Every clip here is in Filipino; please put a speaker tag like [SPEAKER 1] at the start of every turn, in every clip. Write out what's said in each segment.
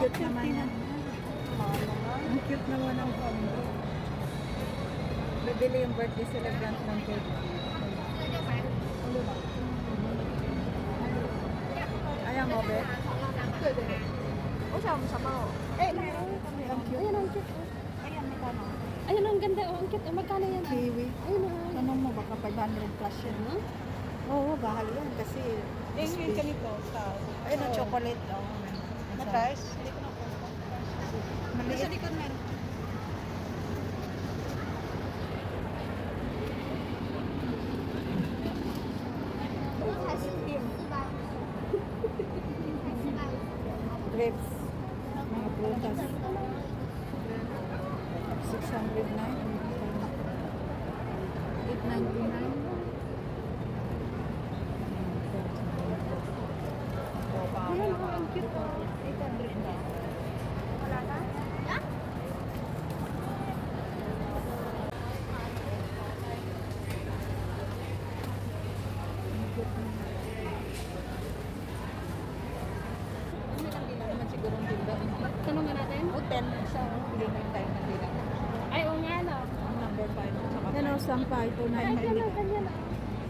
[SPEAKER 1] cute naman yan. Ang cute naman ang combo. Bibili yung birthday celebrant ng cake. Ayaw mo, Beth?
[SPEAKER 2] O siya, masama o.
[SPEAKER 1] Ang cute.
[SPEAKER 2] Ayan, ang cute.
[SPEAKER 1] Ayan, magkano?
[SPEAKER 2] Ayun, ang ganda. Oh, ang cute. Oh, magkano yan?
[SPEAKER 1] Kiwi.
[SPEAKER 2] Ayun, oh.
[SPEAKER 1] Tanong mo, baka 500 plus yan.
[SPEAKER 2] Huh?
[SPEAKER 1] Oo, bahal yan kasi
[SPEAKER 3] Yung ganito, sa...
[SPEAKER 1] ayun ang chocolate. Oh.
[SPEAKER 3] Matas? Hindi ko na po.
[SPEAKER 1] Maliit.
[SPEAKER 3] Sa likod meron.
[SPEAKER 1] Grapes. Mga prutas. 609. 899.
[SPEAKER 2] Ayan, oh, ang cute. Oh.
[SPEAKER 1] 800 na.
[SPEAKER 2] Wala ka? Yeah?
[SPEAKER 1] Hindi na naman siguro ang tinda.
[SPEAKER 2] Tanungan natin?
[SPEAKER 1] O 10 sa pili na tayo ng tila.
[SPEAKER 2] Ay, oo nga, no.
[SPEAKER 1] Ang number 5 at saka yan o, sampa ito na
[SPEAKER 2] Ay, ganyan, ganyan.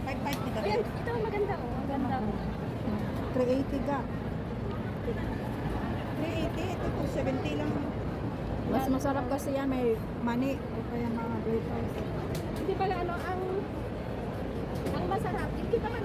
[SPEAKER 1] 5 kita
[SPEAKER 2] Ayan, ito ang maganda, oh. Ang ganda.
[SPEAKER 1] 380 ka. 380, ito po 70 lang. Mas masarap kasi yan, may mani o kaya mga breakfast.
[SPEAKER 2] Hindi pala, ano, ang masarap. Hindi ka man